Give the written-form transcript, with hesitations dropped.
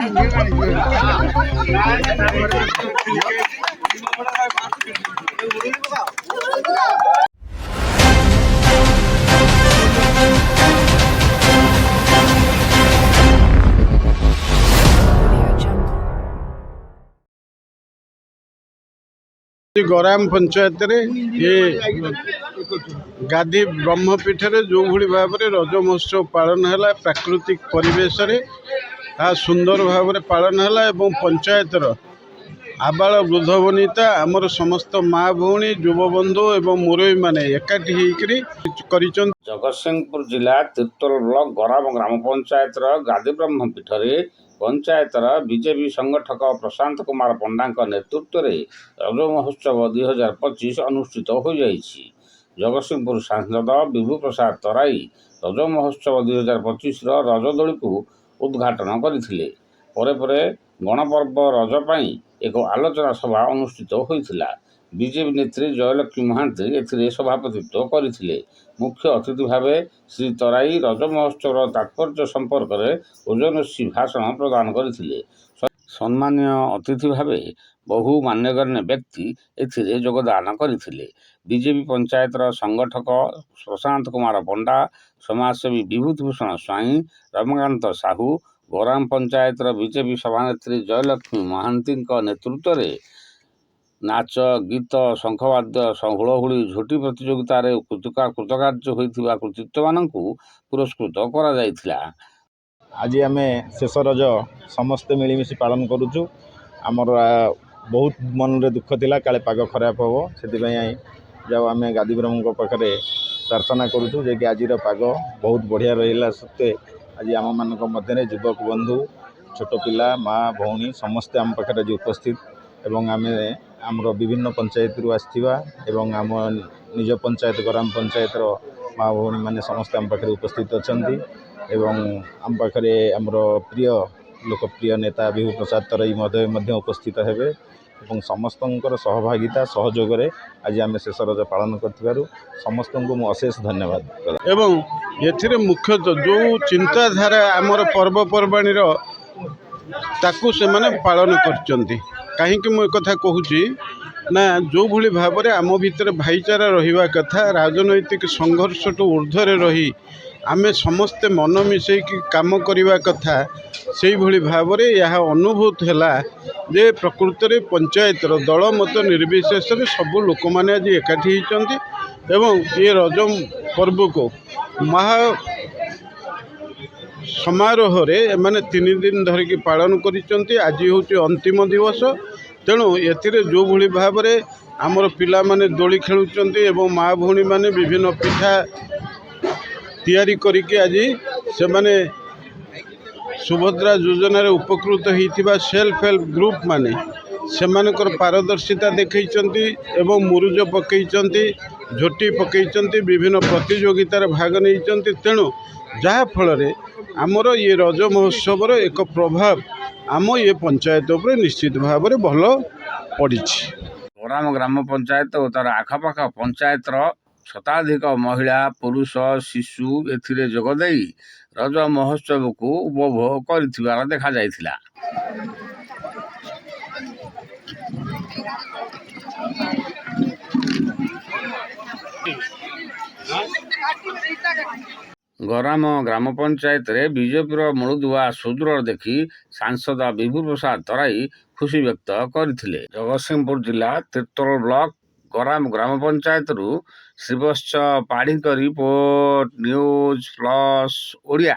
गराम पंचायत ये गाधी ब्रह्मपीठ जो भाव में रज महोत्सव पालन है प्राकृतिक परिवेश सुंदर भाव में पालन है पंचायतर आबाल वृद्ध वनिता आमर समस्त माँ भौणी युवबंधु एवं मुरई माने एकाठी होकर जगतसिंहपुर जिला तिर्तोल ब्लॉक गराम ग्राम पंचायत गादी ब्रह्मपीठ पंचायतर बीजेपी संगठक प्रशांत कुमार पंडा नेतृत्व में रज महोत्सव 2025 अनुष्ठित हो जाइछि। जगतसिंहपुर सांसद विभू प्रसाद तराई रज महोत्सव 2025 रजदोली को उद्घाटन करथिले। परे गणपर्व रज पई एक आलोचना सभा अनुष्ठित होइथिला। बीजेपी नेत्री जयलक्ष्मी महांती एथिरे सभापतित्व करथिले। मुख्य अतिथि भावे श्री तराई रज महोत्सव तात्पर्य संपर्क में ओजनसी भाषण प्रदान करथिले। सम्मान्य अतिथि भावे बहु मान्यगण्य व्यक्ति एथिरे योगदान करथिले। बीजेपी पंचायतर संगठक प्रशांत कुमार पंडा, समाजसेवी विभूतिभूषण स्वाई, रमाकांत साहू, गराम पंचायतर बीजेपी सभानेत्री जयलक्ष्मी महांती नेतृत्व में नाच गीत शंखवाद्य हुलहुली झोटी प्रतियोगितार कृतकार्य होइथिबा कृतित्व मानकु पुरस्कृत करा जायथिला। आज आम शेष रज समस्ते मिलमिशि पालन करुचु। आमर बहुत मन रे दुख थिला काले पाग खराब हो से जाओ आम गादी ब्रह्म पाखे प्रार्थना करुचु जे कि आज पाग बहुत बढ़िया रहा सत्वे आज आम मान मध्य युवक बंधु छोट पिला माँ भौणी समस्ते आम पाखे आज उपस्थित एवं आम आमर विभिन्न पंचायत आसवा एवं आम निज पंचायत गराम पंचायतर माँ भौणी मैंने समस्त आम पाखे उपस्थित अच्छा एवं आम पाखे आमर प्रिय लोकप्रिय नेता विभू प्रसाद तराई महोदय उपस्थित हेबे एवं समस्त सहभागिता सहयोग आज आम शेष रज पालन कर समस्त को अशेष धन्यवाद एवं ये मुख्यतः जो चिंताधारा आमर पर्वपर्वाणी ताकू से माने पालन करचंती। कहीं मु कथा कहूँ ना जो भली भाव में आम भितर भाईचारा रहिबा कथा राजनैतिक संघर्ष टू ऊर्ध्वर रही आमे समस्ते मन मिसेकी काम करने कथा से भली भाव में यह अनुभूत है जे प्रकृत में पंचायतर दल मत निर्विशेष सबू लोक मैंने आज एकाठी होती एवं ये रज पर्व को महा समारोह रे माने 3 दिन धरिकी पालन करिसेंती। आज हूँ अंतिम दिवस तेणु एथिरे जो भली भाव में आमर पिला माने दोली खेलुचंती एवं माँ भौणी माने विभिन्न पिठा तैयारी करिके आज से माने सुभद्रा योजना उपकृत होइतिबा सेल्फ हेल्प ग्रुप माने सेमानकर पारदर्शिता देखैचंती एवं मुरुज पकैचंती झोटी पकैचंती विभिन्न प्रतियोगितार भाग नैचंती। तेणु जहा फल आमर ये रज महोत्सव एक प्रभाव आम ये पंचायत उपर निश्चित भाव में भल पड़ी। गराम ग्राम पंचायत और तार आखपाख पंचायतर शताधिक महिला पुरुष शिशु एथिरे जोगदे रज महोत्सव को उपभोग कर देखा जायथिला। गराम ग्राम पंचायत रे बीजेपी मूलदुआ सुदृढ़ देखी सांसद विभू प्रसाद तराई खुशी व्यक्त करथिले। जगतसिंहपुर जिला तिर्तोल ब्लॉक गराम ग्राम panchayat Shrivatsa Padhi report news plus Odia.